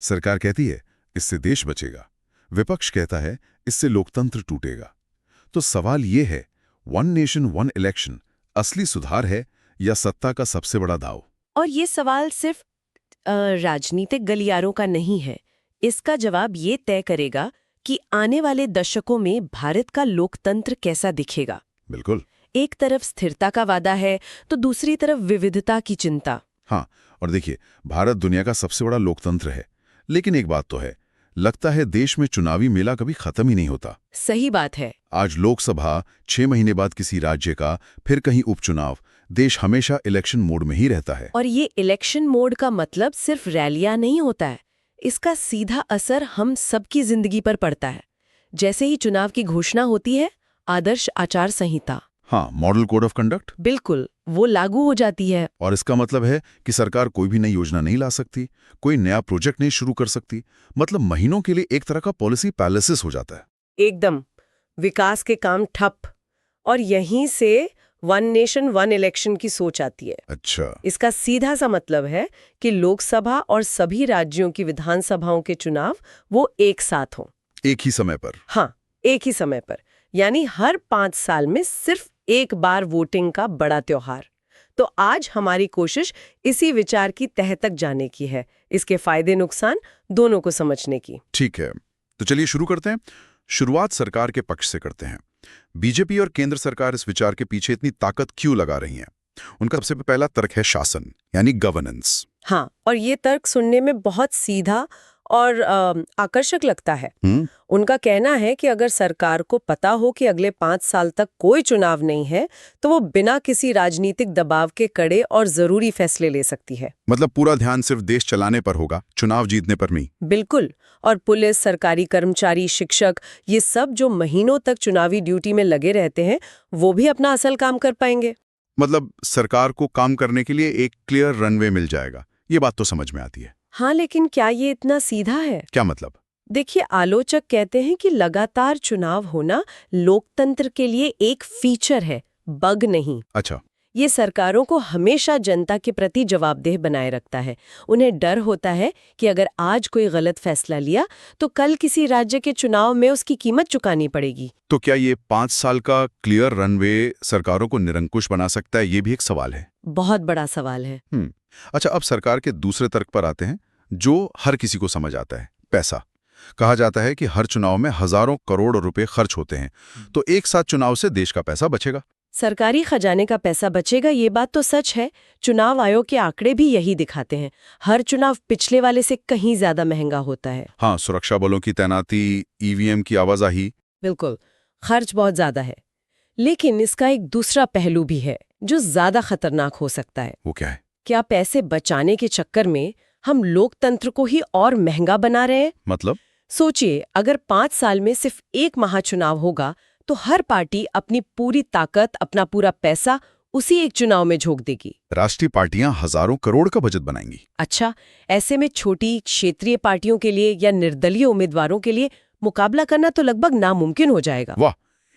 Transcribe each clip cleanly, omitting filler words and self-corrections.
सरकार कहती है इससे देश बचेगा, विपक्ष कहता है इससे लोकतंत्र टूटेगा। तो सवाल ये है, वन नेशन वन इलेक्शन असली सुधार है या सत्ता का सबसे बड़ा दाव? और ये सवाल सिर्फ राजनीतिक गलियारों का नहीं है। इसका जवाब ये तय करेगा कि आने वाले दशकों में भारत का लोकतंत्र कैसा दिखेगा। बिल्कुल। एक तरफ स्थिरता का वादा है तो दूसरी तरफ विविधता की चिंता। हाँ, और देखिए, भारत दुनिया का सबसे बड़ा लोकतंत्र है, लेकिन एक बात तो है, लगता है देश में चुनावी मेला कभी खत्म ही नहीं होता। सही बात है। आज लोकसभा, 6 महीने बाद किसी राज्य का, फिर कहीं उपचुनाव, देश हमेशा इलेक्शन मोड में ही रहता है। और ये इलेक्शन मोड का मतलब सिर्फ रैलियां नहीं होता है, इसका सीधा असर हम सबकी जिंदगी पर पड़ता है। जैसे ही चुनाव की घोषणा होती है, आदर्श आचार संहिता, हाँ, मॉडल कोड ऑफ कंडक्ट, बिल्कुल, वो लागू हो जाती है। और इसका मतलब है कि सरकार कोई भी नई योजना नहीं ला सकती, कोई नया प्रोजेक्ट नहीं शुरू कर सकती। मतलब महीनों के लिए एक तरह का पॉलिसी पैलेसिस हो जाता है। एकदम, विकास के काम ठप। और यहीं से वन नेशन वन इलेक्शन की सोच आती है। अच्छा। इसका सीधा सा मतलब है कि लोकसभा और सभी राज्यों की विधानसभाओं के चुनाव वो एक साथ हों। एक ही समय पर? हाँ, एक ही समय पर, यानी हर 5 साल में सिर्फ एक बार वोटिंग का बड़ा त्योहार। तो आज हमारी कोशिश इसी विचार की तह तक जाने की है, इसके फायदे नुकसान दोनों को समझने की। ठीक है, तो चलिए शुरू करते हैं। शुरुआत सरकार के पक्ष से करते हैं। बीजेपी और केंद्र सरकार इस विचार के पीछे इतनी ताकत क्यों लगा रही हैं? उनका सबसे पहला तर्क है शासन, यानी गवर्नेंस। हाँ, और ये तर्क सुनने में बहुत सीधा और आकर्षक लगता है। उनका कहना है कि अगर सरकार को पता हो कि अगले 5 साल तक कोई चुनाव नहीं है, तो वो बिना किसी राजनीतिक दबाव के कड़े और जरूरी फैसले ले सकती है। मतलब पूरा ध्यान सिर्फ देश चलाने पर होगा, चुनाव जीतने पर नहीं। बिल्कुल। और पुलिस, सरकारी कर्मचारी, शिक्षक, ये सब जो महीनों तक चुनावी ड्यूटी में लगे रहते हैं, वो भी अपना असल काम कर पाएंगे। मतलब सरकार को काम करने के लिए एक क्लियर रनवे मिल जाएगा। ये बात तो समझ में आती है। हाँ, लेकिन क्या ये इतना सीधा है? क्या मतलब? देखिए, आलोचक कहते हैं कि लगातार चुनाव होना लोकतंत्र के लिए एक फीचर है, बग नहीं। अच्छा। ये सरकारों को हमेशा जनता के प्रति जवाबदेह बनाए रखता है। उन्हें डर होता है कि अगर आज कोई गलत फैसला लिया तो कल किसी राज्य के चुनाव में उसकी कीमत चुकानी पड़ेगी। तो क्या ये 5 साल का क्लियर रनवे सरकारों को निरंकुश बना सकता है? ये भी एक सवाल है। बहुत बड़ा सवाल है। अच्छा, अब सरकार के दूसरे तर्क पर आते हैं, जो हर किसी को समझ आता है, पैसा। कहा जाता है कि हर चुनाव में हजारों करोड़ रुपए खर्च होते हैं, तो एक साथ चुनाव से देश का पैसा बचेगा। सरकारी खजाने का पैसा बचेगा, ये बात तो सच है। चुनाव आयोग के आंकड़े भी यही दिखाते हैं। हर चुनाव पिछले वाले से कहीं ज्यादा महंगा होता है। हाँ, सुरक्षा बलों की तैनाती, ईवीएम की आवाजाही। बिल्कुल, खर्च बहुत ज्यादा है। लेकिन इसका एक दूसरा पहलू भी है जो ज्यादा खतरनाक हो सकता है। वो क्या है? क्या पैसे बचाने के चक्कर में हम लोकतंत्र को ही और महंगा बना रहे हैं? मतलब? सोचिए, अगर 5 साल में सिर्फ एक महाचुनाव होगा तो हर पार्टी अपनी पूरी ताकत, अपना पूरा पैसा उसी एक चुनाव में झोंक देगी। राष्ट्रीय पार्टियां हजारों करोड़ का बजट बनाएंगी। अच्छा, ऐसे में छोटी क्षेत्रीय पार्टियों के लिए या निर्दलीय उम्मीदवारों के लिए मुकाबला करना तो लगभग नामुमकिन हो जाएगा। वाह,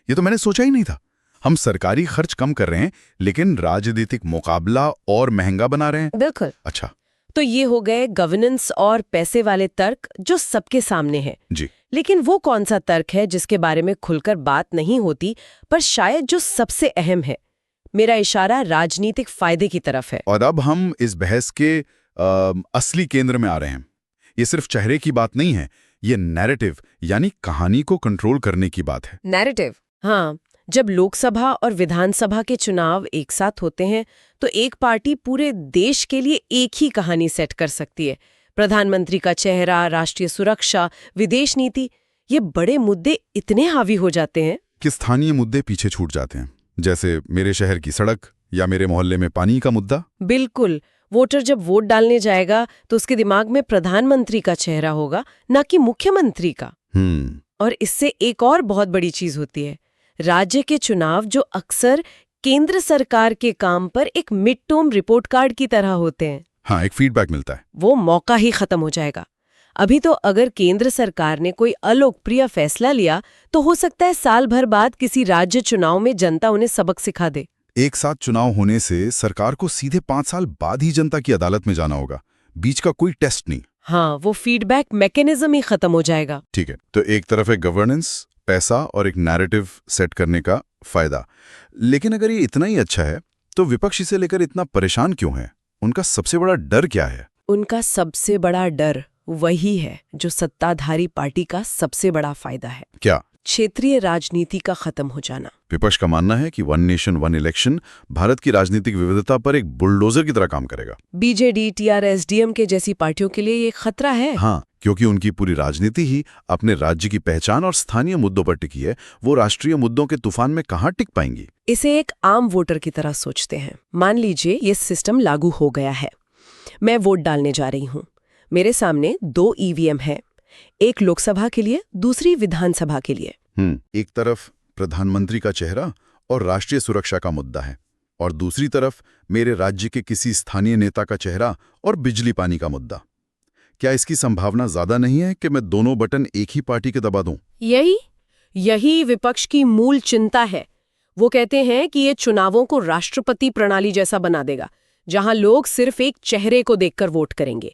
ये तो मैंने सोचा ही नहीं था। हम सरकारी खर्च कम कर रहे हैं, लेकिन राजनीतिक मुकाबला और महंगा बना रहे हैं। बिल्कुल। अच्छा, तो ये हो गए गवर्नेंस और पैसे वाले तर्क जो सबके सामने हैं। जी। लेकिन वो कौन सा तर्क है जिसके बारे में खुलकर बात नहीं होती, पर शायद जो सबसे अहम है? मेरा इशारा राजनीतिक फायदे की तरफ है। और अब हम इस बहस के असली केंद्र में आ रहे हैं। ये सिर्फ चेहरे की बात नहीं है, ये नैरेटिव यानी कहानी को कंट्रोल करने की बात है। नैरेटिव? हाँ, जब लोकसभा और विधानसभा के चुनाव एक साथ होते हैं तो एक पार्टी पूरे देश के लिए एक ही कहानी सेट कर सकती है। प्रधानमंत्री का चेहरा, राष्ट्रीय सुरक्षा, विदेश नीति, ये बड़े मुद्दे इतने हावी हो जाते हैं कि स्थानीय मुद्दे पीछे छूट जाते हैं, जैसे मेरे शहर की सड़क या मेरे मोहल्ले में पानी का मुद्दा। बिल्कुल। वोटर जब वोट डालने जाएगा तो उसके दिमाग में प्रधानमंत्री का चेहरा होगा, ना कि मुख्यमंत्री का। और इससे एक और बहुत बड़ी चीज होती है, राज्य के चुनाव जो अक्सर केंद्र सरकार के काम पर एक मिड टर्म रिपोर्ट कार्ड की तरह होते हैं। हाँ, एक फीडबैक मिलता है। वो मौका ही खत्म हो जाएगा। अभी तो अगर केंद्र सरकार ने कोई अलोकप्रिय फैसला लिया तो हो सकता है साल भर बाद किसी राज्य चुनाव में जनता उन्हें सबक सिखा दे। एक साथ चुनाव होने से सरकार को सीधे 5 साल बाद ही जनता की अदालत में जाना होगा, बीच का कोई टेस्ट नहीं। हाँ, वो फीडबैक मैकेनिज्म ही खत्म हो जाएगा। ठीक है, तो एक तरफ है गवर्नेंस, पैसा और एक नैरेटिव सेट करने का फायदा। लेकिन अगर ये इतना ही अच्छा है तो विपक्ष इसे लेकर इतना परेशान क्यों है? उनका सबसे बड़ा डर क्या है? उनका सबसे बड़ा डर वही है जो सत्ताधारी पार्टी का सबसे बड़ा फायदा है, क्या? क्षेत्रीय राजनीति का खत्म हो जाना। विपक्ष का मानना है कि one nation one election Bharat की राजनीतिक विविधता पर एक बुलडोजर की तरह काम करेगा। बीजेडी, टीआरएस, डीएमके जैसी पार्टियों के लिए ये खतरा है। हाँ, क्योंकि उनकी पूरी राजनीति ही अपने राज्य की पहचान और स्थानीय मुद्दों पर टिकी है। वो राष्ट्रीय मुद्दों के तूफान में कहाँ टिक पाएंगी? इसे एक आम वोटर की तरह सोचते हैं। मान लीजिए ये सिस्टम लागू हो गया है, मैं वोट डालने जा रही हूँ। मेरे सामने 2 ईवीएम है, एक लोकसभा के लिए, दूसरी विधानसभा के लिए। एक तरफ प्रधानमंत्री का चेहरा और राष्ट्रीय सुरक्षा का मुद्दा है, और दूसरी तरफ मेरे राज्य के किसी स्थानीय नेता का चेहरा और बिजली पानी का मुद्दा। क्या इसकी संभावना ज्यादा नहीं है कि मैं दोनों बटन एक ही पार्टी के दबा दूं? यही विपक्ष की मूल चिंता है। वो कहते हैं कि ये चुनावों को राष्ट्रपति प्रणाली जैसा बना देगा, जहां लोग सिर्फ एक चेहरे को देखकर वोट करेंगे।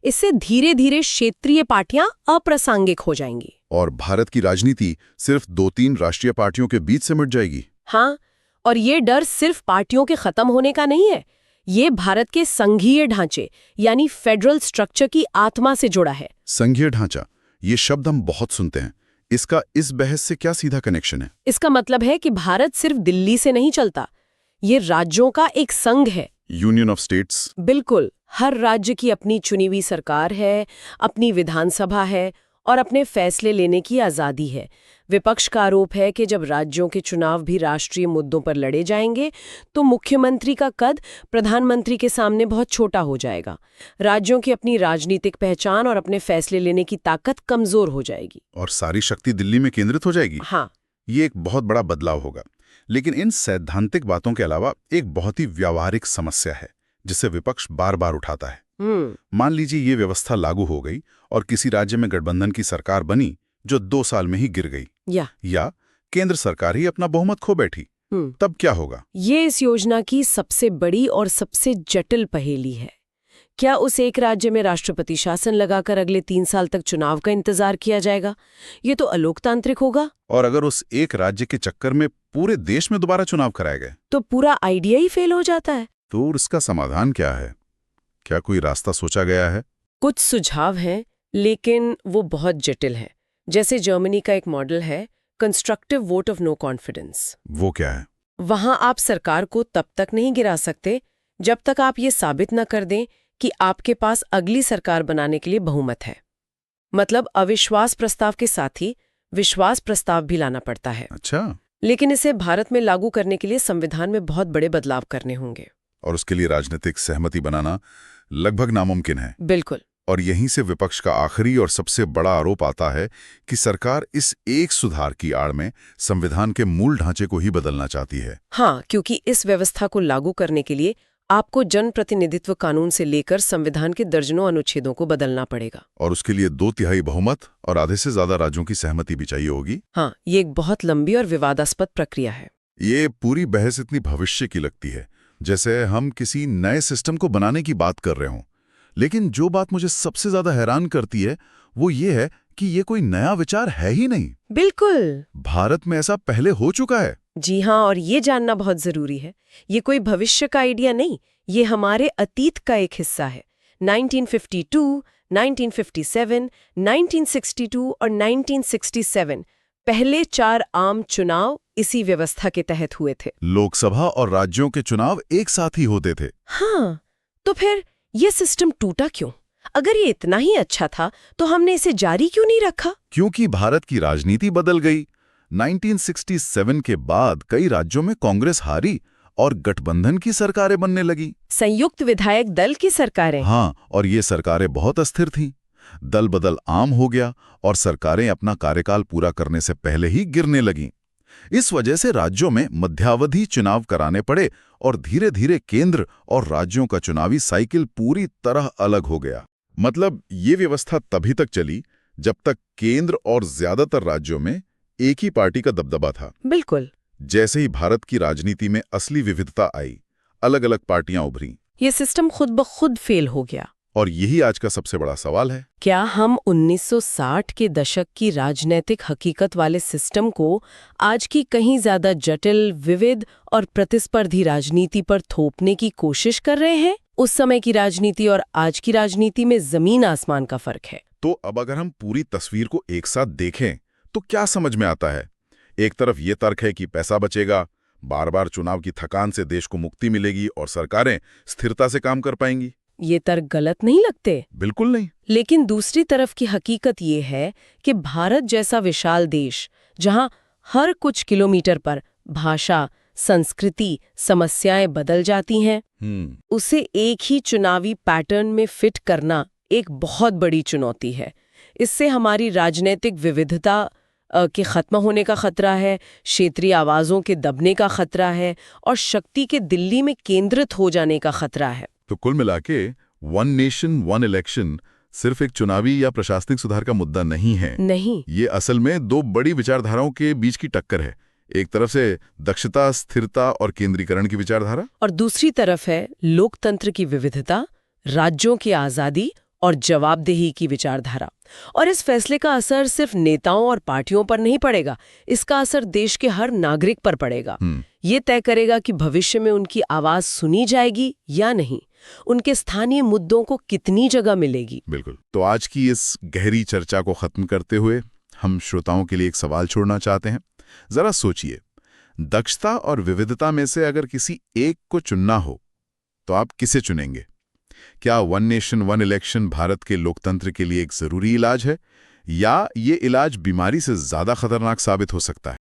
इससे धीरे धीरे क्षेत्रीय पार्टियां अप्रासंगिक हो जाएंगी और भारत की राजनीति सिर्फ 2-3 राष्ट्रीय पार्टियों के बीच सिमट जाएगी। हाँ, और ये डर सिर्फ पार्टियों के खत्म होने का नहीं है, ये भारत के संघीय ढांचे यानी फेडरल स्ट्रक्चर की आत्मा से जुड़ा है। संघीय ढांचा, ये शब्द हम बहुत सुनते हैं। इसका इस बहस से क्या सीधा कनेक्शन है? इसका मतलब है कि भारत सिर्फ दिल्ली से नहीं चलता, ये राज्यों का एक संघ है। Union of states. बिल्कुल, हर राज्य की अपनी चुनी हुई सरकार है, अपनी विधानसभा है और अपने फैसले लेने की आज़ादी है। विपक्ष का आरोप है कि जब राज्यों के चुनाव भी राष्ट्रीय मुद्दों पर लड़े जाएंगे तो मुख्यमंत्री का कद प्रधानमंत्री के सामने बहुत छोटा हो जाएगा। राज्यों की अपनी राजनीतिक पहचान और अपने फैसले लेने की ताकत कमजोर हो जाएगी और सारी शक्ति दिल्ली में केंद्रित हो जाएगी। हाँ, ये एक बहुत बड़ा बदलाव होगा। लेकिन इन सैद्धांतिक बातों के अलावा एक बहुत ही व्यावहारिक समस्या है जिसे विपक्ष बार बार उठाता है। मान लीजिए ये व्यवस्था लागू हो गई और किसी राज्य में गठबंधन की सरकार बनी जो 2 साल में ही गिर गई, या केंद्र सरकार ही अपना बहुमत खो बैठी, तब क्या होगा? ये इस योजना की सबसे बड़ी और सबसे जटिल पहेली है। क्या उस एक राज्य में राष्ट्रपति शासन लगाकर अगले 3 साल तक चुनाव का इंतजार किया जाएगा? ये तो अलोकतांत्रिक होगा। और अगर उस एक राज्य के चक्कर में पूरे देश में दोबारा चुनाव कराए गए तो पूरा आइडिया ही फेल हो जाता है। तो इसका समाधान क्या है? क्या कोई रास्ता सोचा गया है? कुछ सुझाव हैं, लेकिन वो बहुत जटिल है। जैसे जर्मनी का एक मॉडल है, constructive vote of no confidence. वो क्या है? वहां आप सरकार को तब तक नहीं गिरा सकते जब तक आप ये साबित न कर दें कि आपके पास अगली सरकार बनाने के लिए बहुमत है। मतलब अविश्वास प्रस्ताव के साथ ही विश्वास प्रस्ताव भी लाना पड़ता है। अच्छा। लेकिन इसे भारत में लागू करने के लिए संविधान में बहुत बड़े बदलाव करने होंगे और उसके लिए राजनीतिक सहमति बनाना लगभग नामुमकिन है। बिल्कुल। और यहीं से विपक्ष का आखिरी और सबसे बड़ा आरोप आता है कि सरकार इस एक सुधार की आड़ में संविधान के मूल ढांचे को ही बदलना चाहती है। हाँ, क्योंकि इस व्यवस्था को लागू करने के लिए आपको जनप्रतिनिधित्व कानून से लेकर संविधान के दर्जनों अनुच्छेदों को बदलना पड़ेगा। और उसके लिए 2/3 बहुमत और आधे से ज्यादा राज्यों की सहमति भी चाहिए होगी। हाँ, ये एक बहुत लंबी और विवादास्पद प्रक्रिया है। ये पूरी बहस इतनी भविष्य की लगती है, जैसे हम किसी नए सिस्टम को बनाने की बात कर रहे हों। लेकिन जो बात मुझे सबसे ज्यादा हैरान करती है वो ये है कि ये कोई नया विचार है ही नहीं। बिल्कुल, भारत में ऐसा पहले हो चुका है। जी हाँ, और ये जानना बहुत जरूरी है, ये कोई भविष्य का आइडिया नहीं, ये हमारे अतीत का एक हिस्सा है। 1952, 1957, 1962 और 1967 पहले 4 आम चुनाव इसी व्यवस्था के तहत हुए थे। लोकसभा और राज्यों के चुनाव एक साथ ही होते थे। हाँ, तो फिर ये सिस्टम टूटा क्यों? अगर ये इतना ही अच्छा था तो हमने इसे जारी क्यों नहीं रखा? क्योंकि भारत की राजनीति बदल गई। 1967 के बाद कई राज्यों में कांग्रेस हारी और गठबंधन की सरकारें बनने लगी। संयुक्त विधायक दल की सरकारें। हाँ, और ये सरकारें बहुत अस्थिर थीं। दल बदल आम हो गया और सरकारें अपना कार्यकाल पूरा करने से पहले ही गिरने लगीं। इस वजह से राज्यों में मध्यावधि चुनाव कराने पड़े और धीरे धीरे केंद्र और राज्यों का चुनावी साइकिल पूरी तरह अलग हो गया। मतलब ये व्यवस्था तभी तक चली जब तक केंद्र और ज्यादातर राज्यों में एक ही पार्टी का दबदबा था। बिल्कुल। जैसे ही भारत की राजनीति में असली विविधता आई, अलग अलग पार्टियां उभरी, ये सिस्टम खुद ब खुद फेल हो गया। और यही आज का सबसे बड़ा सवाल है। क्या हम 1960 के दशक की राजनीतिक हकीकत वाले सिस्टम को आज की कहीं ज्यादा जटिल, विविध और प्रतिस्पर्धी राजनीति पर थोपने की कोशिश कर रहे हैं? उस समय की राजनीति और आज की राजनीति में जमीन आसमान का फर्क है। तो अब अगर हम पूरी तस्वीर को एक साथ देखें तो क्या समझ में आता है? एक तरफ ये तर्क है कि पैसा बचेगा, बार बार चुनाव की थकान से देश को मुक्ति मिलेगी और सरकारें स्थिरता से काम कर पाएंगी। ये तर्क गलत नहीं लगते? बिल्कुल नहीं। लेकिन दूसरी तरफ की हकीकत ये है कि भारत जैसा विशाल देश, जहां हर कुछ किलोमीटर पर भाषा, संस्कृति, समस्याएं बदल जाती हैं, उसे एक ही चुनावी पैटर्न में फिट करना एक बहुत बड़ी चुनौती है। इससे हमारी राजनीतिक विविधता के खत्म होने का खतरा है, क्षेत्रीय आवाजों के दबने का खतरा है और शक्ति के दिल्ली में केंद्रित हो जाने का खतरा है। तो कुल मिलाके वन नेशन वन इलेक्शन सिर्फ एक चुनावी या प्रशासनिक सुधार का मुद्दा नहीं है। नहीं, ये असल में दो बड़ी विचारधाराओं के बीच की टक्कर है। एक तरफ से दक्षता, स्थिरता और केंद्रीकरण की विचारधारा, और दूसरी तरफ है लोकतंत्र की विविधता, राज्यों की आजादी और जवाबदेही की विचारधारा। और इस फैसले का असर सिर्फ नेताओं और पार्टियों पर नहीं पड़ेगा, इसका असर देश के हर नागरिक पर पड़ेगा। ये तय करेगा कि भविष्य में उनकी आवाज सुनी जाएगी या नहीं, उनके स्थानीय मुद्दों को कितनी जगह मिलेगी। बिल्कुल। तो आज की इस गहरी चर्चा को खत्म करते हुए हम श्रोताओं के लिए एक सवाल छोड़ना चाहते हैं। जरा सोचिए, दक्षता और विविधता में से अगर किसी एक को चुनना हो तो आप किसे चुनेंगे? क्या one nation one election Bharat के लोकतंत्र के लिए एक जरूरी इलाज है, या ये इलाज बीमारी से ज्यादा खतरनाक साबित हो सकता है?